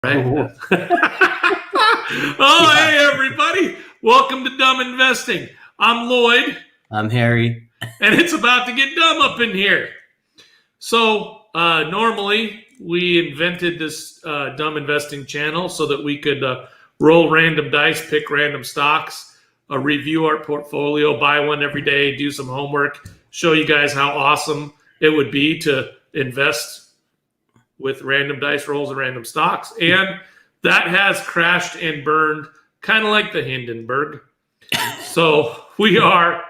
Right. Oh. Oh, hey, everybody. Welcome to Dumb Investing. I'm Lloyd. I'm Harry. And it's about to get dumb up in here. So, normally, we invented this Dumb Investing channel so that we could roll random dice, pick random stocks, review our portfolio, buy one every day, do some homework, show you guys how awesome it would be to invest with random dice rolls and random stocks. And that has crashed and burned kind of like the Hindenburg. So we have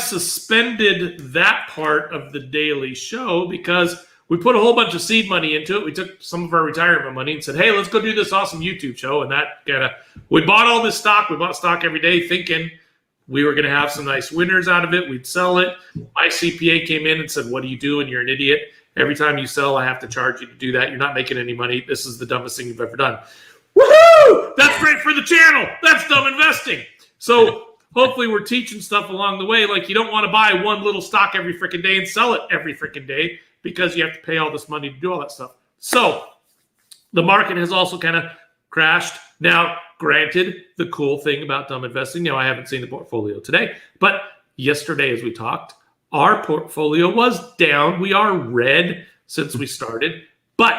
suspended that part of the daily show because we put a whole bunch of seed money into it. We took some of our retirement money and said, hey, let's go do this awesome YouTube show. And we bought all this stock. We bought stock every day thinking we were going to have some nice winners out of it. We'd sell it. My CPA came in and said, what are you doing? You're an idiot. Every time you sell, I have to charge you to do that. You're not making any money. This is the dumbest thing you've ever done. Woohoo! That's great for the channel. That's dumb investing. So hopefully we're teaching stuff along the way. Like you don't want to buy one little stock every freaking day and sell it every freaking day because you have to pay all this money to do all that stuff. So the market has also kind of crashed. Now, granted, the cool thing about dumb investing, I haven't seen the portfolio today, but yesterday as we talked, our portfolio was down. We are red since we started, but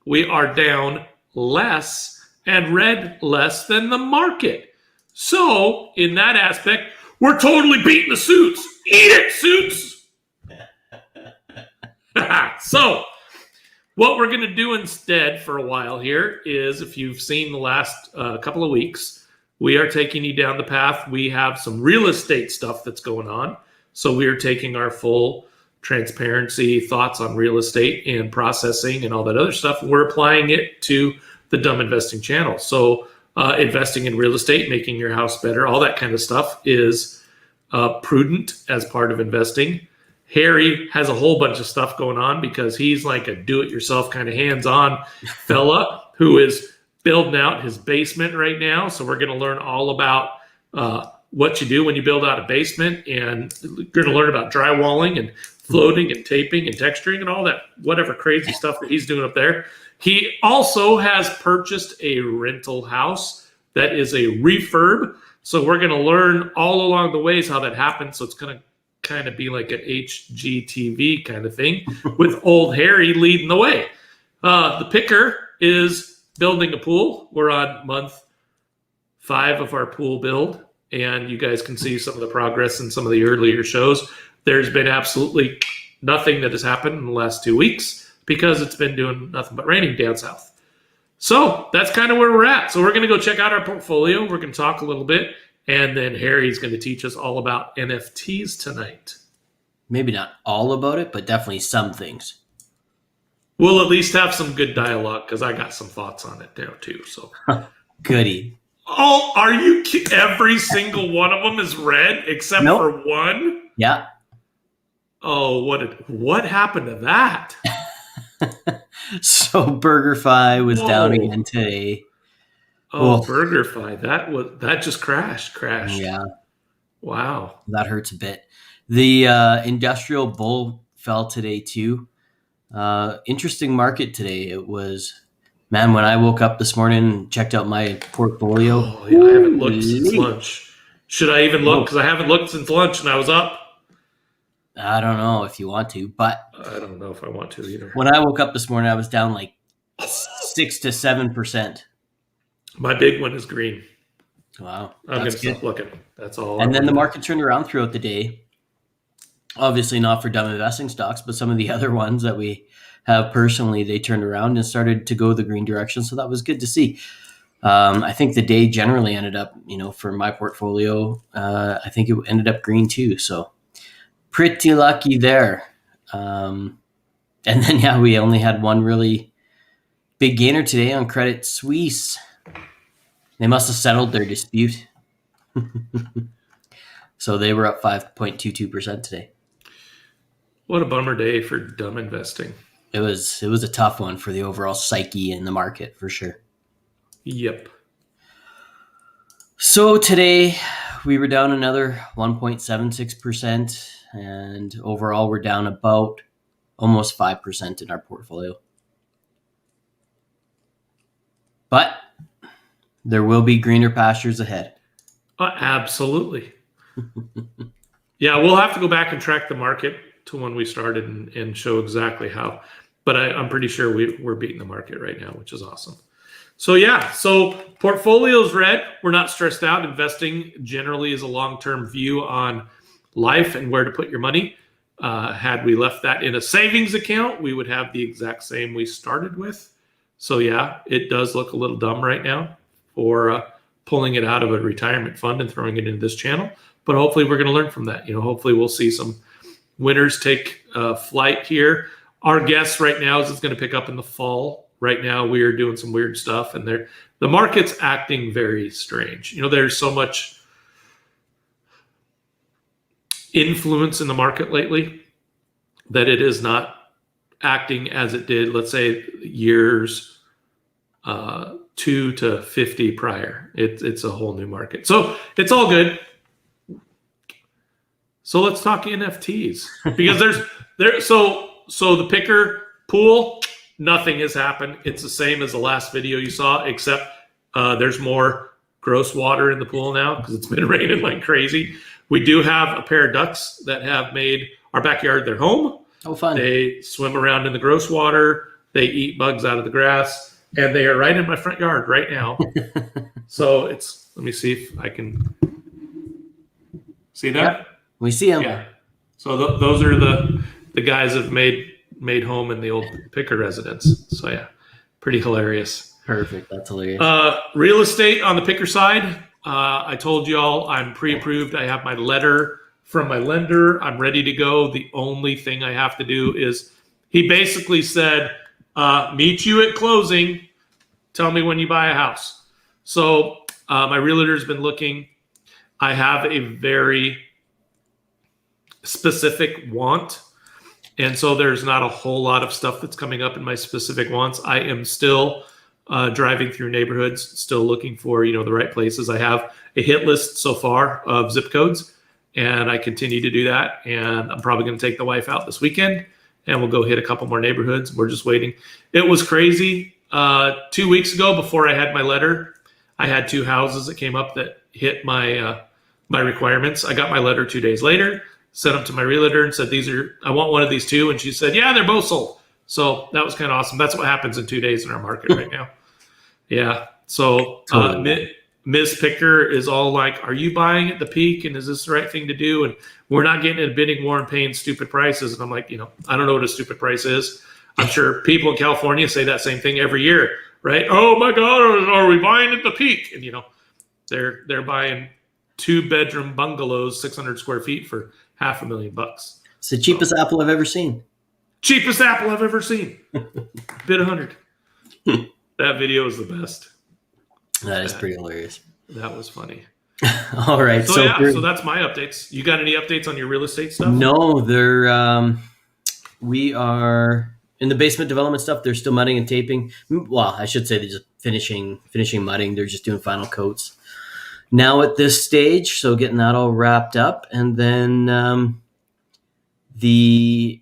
we are down less and red less than the market. So in that aspect, we're totally beating the suits. Eat it, suits. So what we're going to do instead for a while here is, if you've seen the last couple of weeks, we are taking you down the path. We have some real estate stuff that's going on. So we are taking our full transparency thoughts on real estate and processing and all that other stuff. We're applying it to the Dumb Investing channel. So investing in real estate, making your house better, all that kind of stuff is prudent as part of investing. Harry has a whole bunch of stuff going on because he's like a do-it-yourself kind of hands-on fella who is building out his basement right now. So we're going to learn all about what you do when you build out a basement, and you're going to learn about drywalling and floating and taping and texturing and all that whatever crazy stuff that he's doing up there. He also has purchased a rental house that is a refurb. So we're going to learn all along the ways how that happens. So it's going to kind of be like an HGTV kind of thing with old Harry leading the way. The picker is building a pool. We're on month 5 of our pool build. And you guys can see some of the progress in some of the earlier shows. There's been absolutely nothing that has happened in the last 2 weeks because it's been doing nothing but raining down south. So that's kind of where we're at. So we're going to go check out our portfolio. We're going to talk a little bit. And then Harry's going to teach us all about NFTs tonight. Maybe not all about it, but definitely some things. We'll at least have some good dialogue because I got some thoughts on it there too. So Goody. Oh, are you kidding? Every single one of them is red except for one? Yeah. Oh, what happened to that? So BurgerFi was down again today. Oh, BurgerFi, that just crashed. Yeah. Wow. That hurts a bit. The industrial bull fell today too. Interesting market today. It was, man, when I woke up this morning and checked out my portfolio. Oh, yeah, I haven't looked since lunch. Should I even look? Because I haven't looked since lunch and I was up. I don't know if you want to, but I don't know if I want to either. When I woke up this morning, I was down like 6 to 7%. My big one is green. Wow. I'm going to stop looking. That's all. And then the market turned around throughout the day. Obviously not for dumb investing stocks, but some of the other ones that we have personally, they turned around and started to go the green direction. So that was good to see. I think the day generally ended up, for my portfolio, I think it ended up green too. So pretty lucky there. And then, we only had one really big gainer today on Credit Suisse. They must have settled their dispute. So they were up 5.22% today. What a bummer day for dumb investing. It was a tough one for the overall psyche in the market, for sure. Yep. So today we were down another 1.76%, and overall we're down about almost 5% in our portfolio. But there will be greener pastures ahead. Absolutely. Yeah, we'll have to go back and track the market to when we started and show exactly how. But I'm pretty sure we're beating the market right now, which is awesome. So yeah, so portfolio's red. We're not stressed out. Investing generally is a long-term view on life and where to put your money. Had we left that in a savings account, we would have the exact same we started with. So yeah, it does look a little dumb right now for pulling it out of a retirement fund and throwing it into this channel. But hopefully we're going to learn from that. Hopefully we'll see some winners take flight here. Our guess right now is it's going to pick up in the fall. Right now we are doing some weird stuff, and the market's acting very strange. There's so much influence in the market lately that it is not acting as it did, let's say, years 2 to 50 prior. It's a whole new market. So it's all good. So let's talk NFTs, because so the picker pool, nothing has happened. It's the same as the last video you saw, except there's more gross water in the pool now because it's been raining like crazy. We do have a pair of ducks that have made our backyard their home. Oh, fun. They swim around in the gross water. They eat bugs out of the grass, and they are right in my front yard right now. So let me see if I can see that. Yep, we see them. Yeah. So those are the guys that have made home in the old picker residence. So yeah, pretty hilarious. Perfect. That's hilarious. Real estate on the picker side. I told y'all I'm pre-approved. I have my letter from my lender. I'm ready to go. The only thing I have to do is, he basically said, meet you at closing. Tell me when you buy a house. So my realtor's been looking. I have a very specific want. And so there's not a whole lot of stuff that's coming up in my specific wants. I am still driving through neighborhoods, still looking for, the right places. I have a hit list so far of zip codes, and I continue to do that. And I'm probably going to take the wife out this weekend, and we'll go hit a couple more neighborhoods. We're just waiting. It was crazy. 2 weeks ago, before I had my letter, I had 2 houses that came up that hit my requirements. I got my letter 2 days later, sent them to my realtor and said, I want one of these 2. And she said, yeah, they're both sold. So that was kind of awesome. That's what happens in 2 days in our market right now. Yeah. So Ms. Picker is all like, are you buying at the peak? And is this the right thing to do? And we're not getting in a bidding war and paying stupid prices. And I'm like, I don't know what a stupid price is. I'm sure people in California say that same thing every year, right? Oh my God, are we buying at the peak? And they're buying 2-bedroom bungalows, 600 square feet for $500,000. It's the cheapest apple I've ever seen. Cheapest apple I've ever seen. Bid 100. That video is the best. That is pretty hilarious. That was funny. All right. So that's my updates. You got any updates on your real estate stuff? No, we are in the basement development stuff. They're still mudding and taping. Well, I should say they're just finishing mudding. They're just doing final coats now at this stage. So getting that all wrapped up. And then the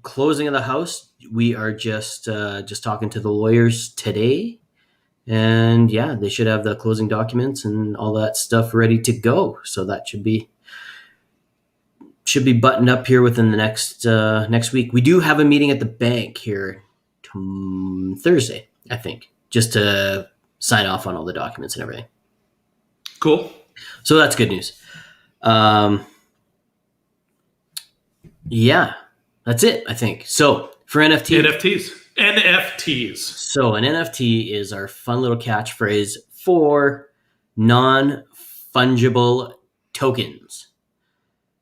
closing of the house, we are just talking to the lawyers today. And yeah, they should have the closing documents and all that stuff ready to go. So that should be buttoned up here within the next week. We do have a meeting at the bank here Thursday, I think, just to sign off on all the documents and everything. Cool. So that's good news. Yeah, that's it, I think. So for NFTs. So an NFT is our fun little catchphrase for non-fungible tokens.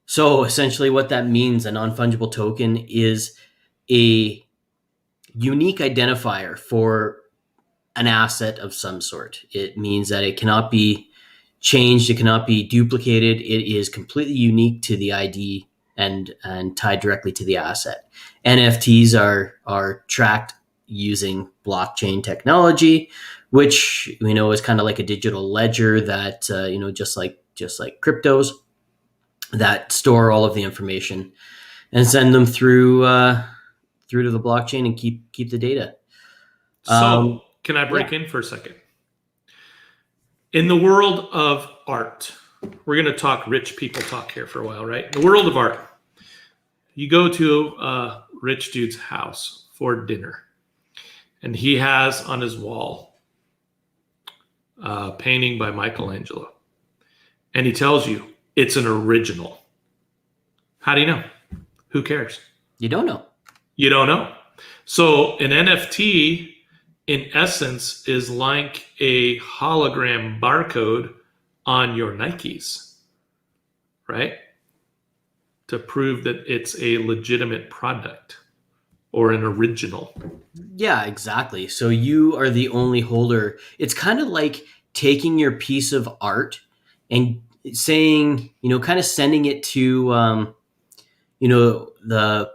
So essentially what that means, a non-fungible token is a unique identifier for an asset of some sort. It means that it cannot be changed. It cannot be duplicated. It is completely unique to the ID and tied directly to the asset. NFTs are tracked using blockchain technology, which we know is kind of like a digital ledger that just like cryptos that store all of the information and send them through to the blockchain and keep the data. So Can I break Yeah. in for a second? In the world of art, we're going to talk rich people talk here for a while, right? In the world of art, you go to a rich dude's house for dinner, and he has on his wall a painting by Michelangelo, and he tells you it's an original. How do you know? Who cares? You don't know. You don't know. So an NFT, in essence, is like a hologram barcode on your Nikes, right? To prove that it's a legitimate product or an original. Yeah, exactly. So you are the only holder. It's kind of like taking your piece of art and saying, kind of sending it to, the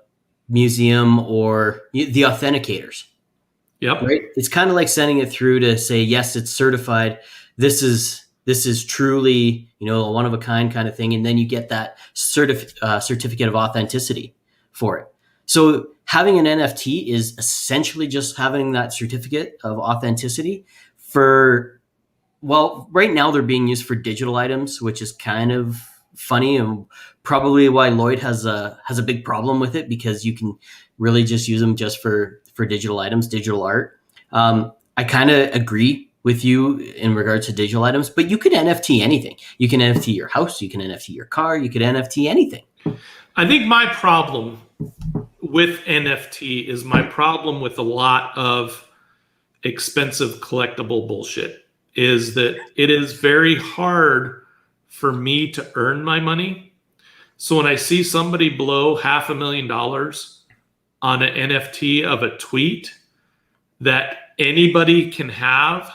museum or the authenticators, Yep. right? It's kind of like sending it through to say, yes, it's certified. This is truly, a one of a kind kind of thing. And then you get that certificate of authenticity for it. So having an NFT is essentially just having that certificate of authenticity right now they're being used for digital items, which is kind of funny and probably why Lloyd has a big problem with it, because you can really just use them just for digital items, digital art. I kind of agree with you in regards to digital items, but you could NFT anything. You can NFT your house, you can NFT your car, you could NFT anything. I think my problem with NFT is my problem with a lot of expensive collectible bullshit is that it is very hard for me to earn my money. So when I see somebody blow $500,000 on an NFT of a tweet that anybody can have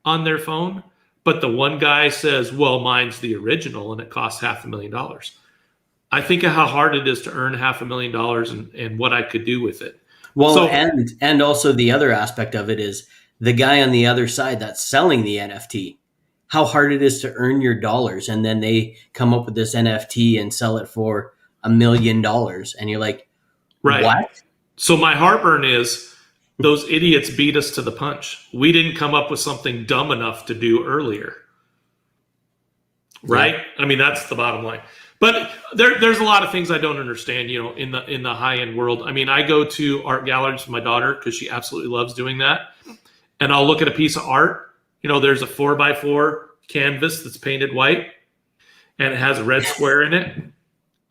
on their phone, but the one guy says, well, mine's the original and it costs $500,000. I think of how hard it is to earn $500,000 and what I could do with it. Well, So- and also the other aspect of it is the guy on the other side that's selling the NFT, how hard it is to earn your dollars. And then they come up with this NFT and sell it for $1 million. And you're like, Right. what? So my heartburn is those idiots beat us to the punch. We didn't come up with something dumb enough to do earlier. Right? Yeah. I mean, that's the bottom line. But there's a lot of things I don't understand, in the high-end world. I mean, I go to art galleries with my daughter because she absolutely loves doing that. And I'll look at a piece of art. There's a 4x4 canvas that's painted white and it has a red square in it.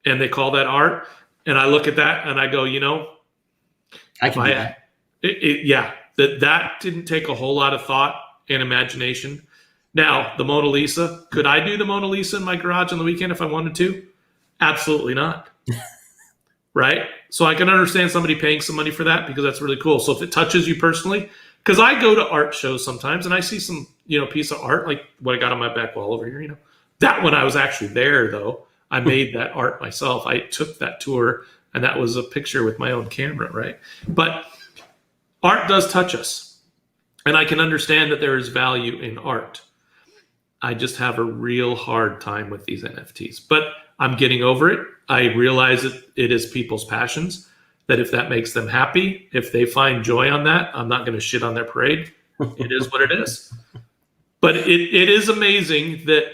And they call that art. And I look at that and I go, I can do that. That didn't take a whole lot of thought and imagination. Now, the Mona Lisa, could I do the Mona Lisa in my garage on the weekend if I wanted to? Absolutely not. Right? So I can understand somebody paying some money for that because that's really cool. So if it touches you personally, because I go to art shows sometimes and I see some, piece of art, like what I got on my back wall over here, That one I was actually there, though. I made that art myself. I took that tour, and that was a picture with my own camera, right? But art does touch us. And I can understand that there is value in art. I just have a real hard time with these NFTs. But I'm getting over it. I realize that it is people's passions, that if that makes them happy, if they find joy on that, I'm not going to shit on their parade. It is what it is. But it is amazing that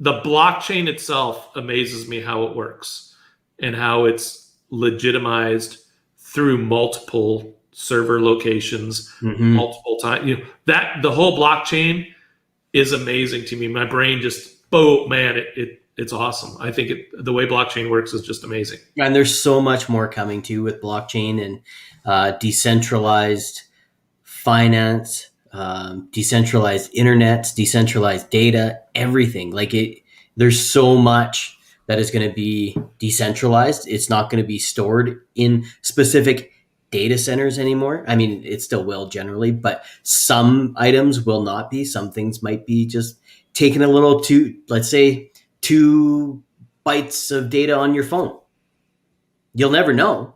the blockchain itself amazes me how it works and how it's legitimized through multiple server locations, multiple times. That the whole blockchain is amazing to me. My brain just, it's awesome. I think the way blockchain works is just amazing. And there's so much more coming too with blockchain and decentralized finance, decentralized internet, decentralized data, everything. There's so much that is going to be decentralized. It's not going to be stored in specific data centers anymore. I mean, it still will generally, but some items will not be. Some things might be just taking a little let's say 2 bytes of data on your phone. You'll never know.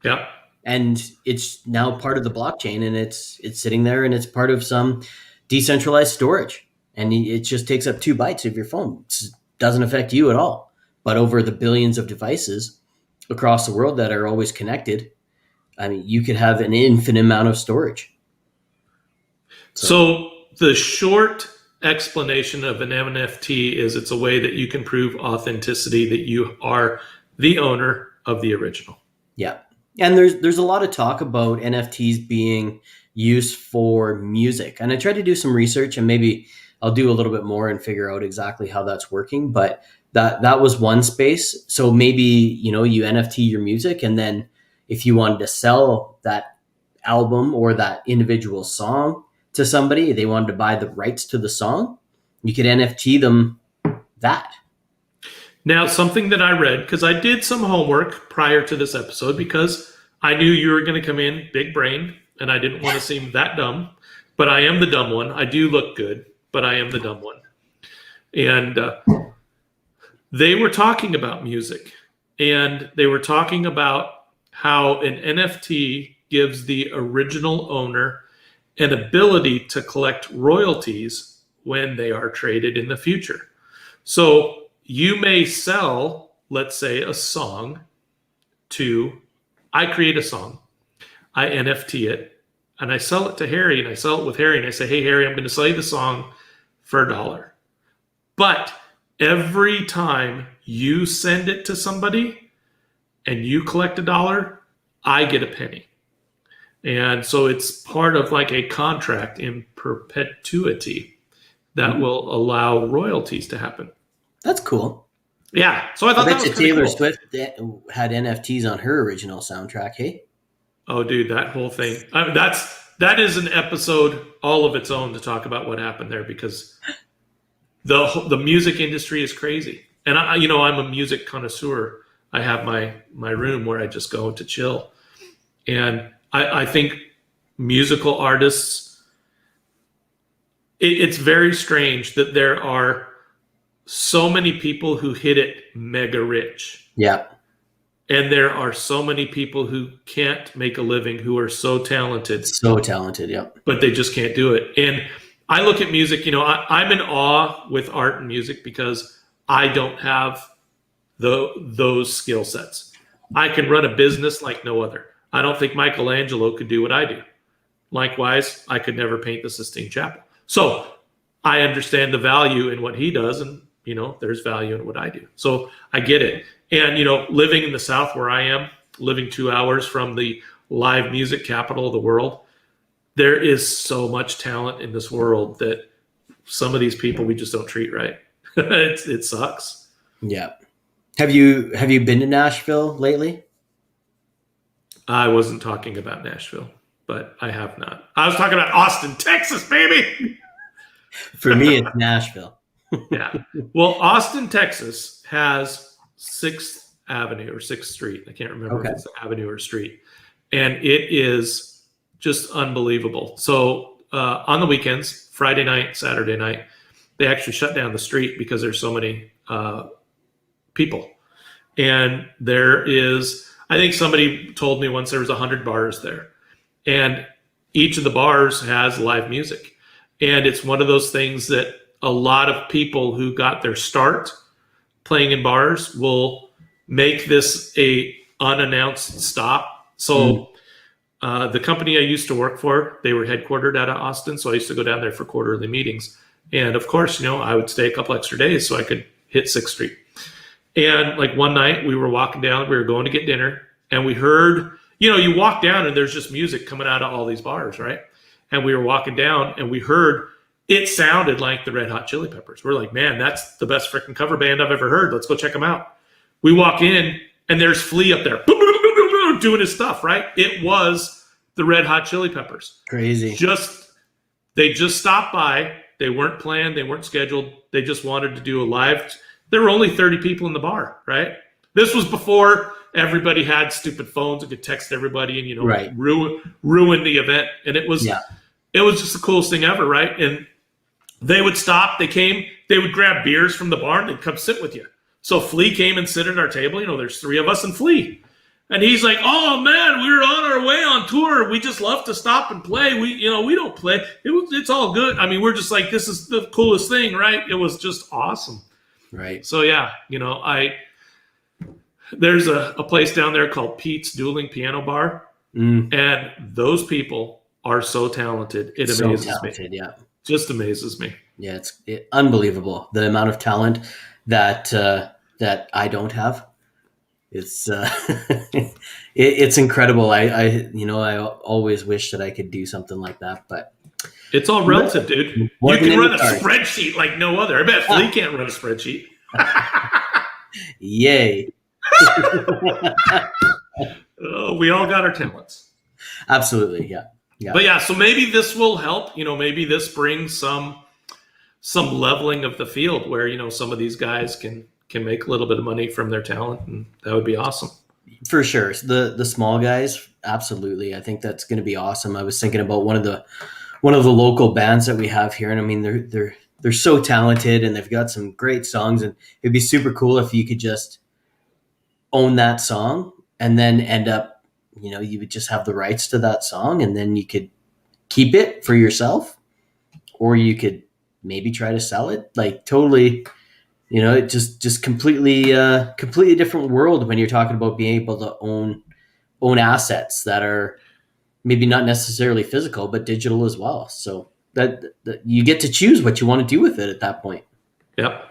Yeah. And it's now part of the blockchain, and it's sitting there, and it's part of some decentralized storage. And it just takes up 2 bytes of your phone. It doesn't affect you at all. But over the billions of devices across the world that are always connected, I mean, you could have an infinite amount of storage. So the short explanation of an NFT is it's a way that you can prove authenticity, that you are the owner of the original. Yeah. And there's a lot of talk about NFTs being used for music. And I tried to do some research, and maybe I'll do a little bit more and figure out exactly how that's working. But that was one space. So maybe, you NFT your music, and then if you wanted to sell that album or that individual song to somebody, they wanted to buy the rights to the song, you could NFT them that. Now, something that I read, because I did some homework prior to this episode, because I knew you were going to come in big brain, and I didn't want to seem that dumb, but I am the dumb one. I do look good, but I am the dumb one. And they were talking about music, and they were talking about how an NFT gives the original owner an ability to collect royalties when they are traded in the future. So you may sell, let's say, a song I create a song, I NFT it, and I sell it to Harry, and I sell it with Harry, and I say, hey, Harry, I'm going to sell you the song for $1. But every time you send it to somebody and you collect $1, I get a penny. And so it's part of like a contract in perpetuity that will allow royalties to happen. That's cool. Yeah. So I thought that was Taylor cool. Swift had NFTs on her original soundtrack. Hey. Oh, dude, that whole thing. That is an episode all of its own to talk about what happened there, because the music industry is crazy. And I'm a music connoisseur. I have my room where I just go to chill. And I think musical artists, it's very strange that there are so many people who hit it mega rich. Yeah. And there are so many people who can't make a living, who are so talented. So talented, yeah. But they just can't do it. And I look at music, I'm in awe with art and music because I don't have those skill sets. I can run a business like no other. I don't think Michelangelo could do what I do. Likewise, I could never paint the Sistine Chapel. So I understand the value in what he does, and there's value in what I do. So I get it. And living in the South where I am, living 2 hours from the live music capital of the world, there is so much talent in this world that some of these people we just don't treat right. It sucks. Yeah. Have you been to Nashville lately? I wasn't talking about Nashville, but I have not. I was talking about Austin, Texas, baby. For me, it's Nashville. Yeah. Well, Austin, Texas has 6th Avenue or 6th Street. I can't remember if it's an avenue or street. And it is just unbelievable. So on the weekends, Friday night, Saturday night, they actually shut down the street because there's so many people. And there is, I think somebody told me once there was 100 bars there. And each of the bars has live music. And it's one of those things that a lot of people who got their start playing in bars will make this a unannounced stop. So the company I used to work for, they were headquartered out of Austin. So I used to go down there for quarterly meetings. And of course, I would stay a couple extra days so I could hit 6th Street. And like one night we were walking down, we were going to get dinner, and we heard, you walk down and there's just music coming out of all these bars, right? And we were walking down and we heard, it sounded like the Red Hot Chili Peppers. We're like, man, that's the best freaking cover band I've ever heard. Let's go check them out. We walk in and there's Flea up there doing his stuff, right? It was the Red Hot Chili Peppers. Crazy. They just stopped by. They weren't planned. They weren't scheduled. They just wanted to do a live. There were only 30 people in the bar, right? This was before everybody had stupid phones and could text everybody and, right. ruin the event. And it was just the coolest thing ever, right? And they would stop. They would grab beers from the bar and they'd come sit with you. So Flea came and sit at our table. There's 3 of us and Flea. And he's like, oh, man, we were on our way on tour. We just love to stop and play. We don't play. It's all good. I mean, we're just like, this is the coolest thing, right? It was just awesome. Right. So, yeah, there's a place down there called Pete's Dueling Piano Bar. And those people are so talented. It So amazes talented, me. yeah. Just amazes me. Yeah, it's unbelievable the amount of talent that that I don't have. It's it's incredible. I always wish that I could do something like that, but It's all relative, dude. You wasn't can in the run a cards. spreadsheet like no other. I bet Flea can't run a spreadsheet. Yay! Oh, we all got our talents. Absolutely, yeah, yeah, But yeah, so maybe this will help. Maybe this brings some leveling of the field where some of these guys can make a little bit of money from their talent, and that would be awesome. for sure. The small guys, absolutely. I think that's going to be awesome. I was thinking about one of the local bands that we have here, and I mean they're so talented and they've got some great songs, and it'd be super cool if you could just own that song and then end up, you would just have the rights to that song, and then you could keep it for yourself, or you could maybe try to sell it. Like totally, it just completely different world when you're talking about being able to own assets that are maybe not necessarily physical but digital as well. So that you get to choose what you want to do with it at that point. Yep.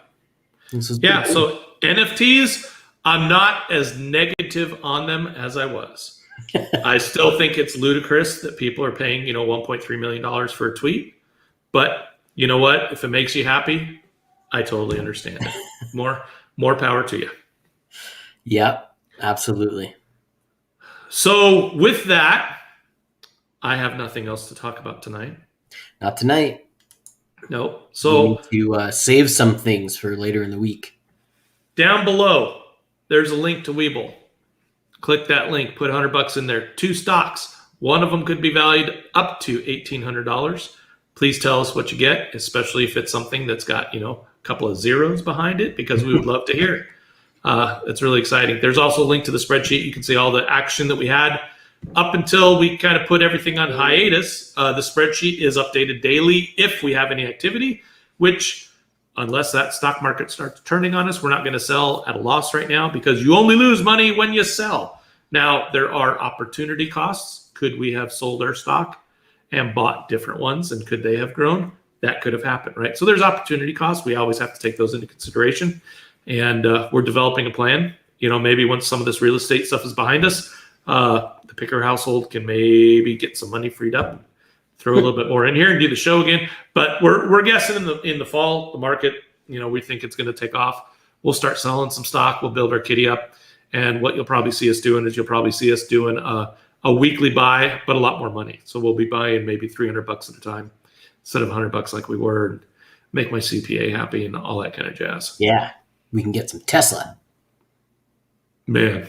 Yeah. Cool. So NFTs, I'm not as negative on them as I was. I still think it's ludicrous that people are paying, $1.3 million for a tweet. But you know what? If it makes you happy, I totally understand it. More power to you. Yeah, absolutely. So with that, I have nothing else to talk about tonight. Not tonight. Nope. So we need to save some things for later in the week. Down below, there's a link to Webull. Click that link, put $100 in there. 2 stocks. One of them could be valued up to $1,800. Please tell us what you get, especially if it's something that's got, a couple of zeros behind it, because we would love to hear it. It's really exciting. There's also a link to the spreadsheet. You can see all the action that we had up until we kind of put everything on hiatus. The spreadsheet is updated daily if we have any activity, which, unless that stock market starts turning on us, we're not going to sell at a loss right now, because you only lose money when you sell. Now, there are opportunity costs. Could we have sold our stock and bought different ones, and could they have grown? That could have happened, right? So there's opportunity costs. We always have to take those into consideration. And we're developing a plan. Maybe once some of this real estate stuff is behind us, the Picker household can maybe get some money freed up, throw a little bit more in here and do the show again. But we're guessing in the fall, the market, we think it's going to take off. We'll start selling some stock. We'll build our kitty up. And what you'll probably see us doing is doing a weekly buy, but a lot more money. So we'll be buying maybe $300 at a time instead of $100 like we were, and make my CPA happy and all that kind of jazz. Yeah, we can get some Tesla. Man,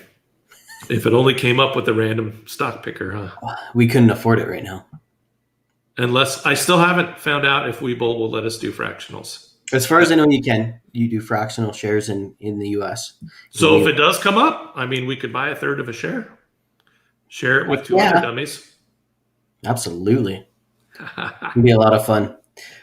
if it only came up with a random stock picker, huh? We couldn't afford it right now. Unless I still haven't found out if Webull will let us do fractionals. As far as I know, you can. You do fractional shares in the U.S. So if it does come up, we could buy a third of a share. Share it with 200 dummies. Absolutely. It'll be a lot of fun.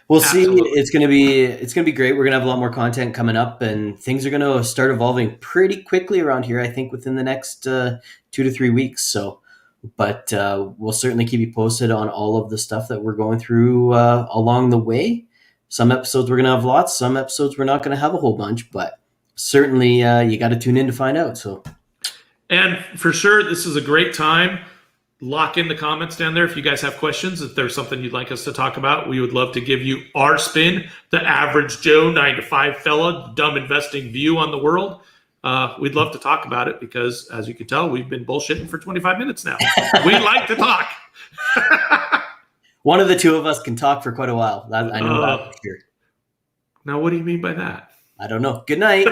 We'll see. It's gonna be great. We're gonna have a lot more content coming up, and things are gonna start evolving pretty quickly around here, I think, within the next 2 to 3 weeks. So, but we'll certainly keep you posted on all of the stuff that we're going through along the way. Some episodes we're gonna have lots, some episodes we're not gonna have a whole bunch, but certainly you got to tune in to find out. So, and for sure, this is a great time. Lock in the comments down there if you guys have questions. If there's something you'd like us to talk about, we would love to give you our spin, the average Joe 9-to-5 fella, dumb investing view on the world. We'd love to talk about it because, as you can tell, we've been bullshitting for 25 minutes now. We like to talk. One of the two of us can talk for quite a while. I know that for sure. Now, what do you mean by that? I don't know. Good night.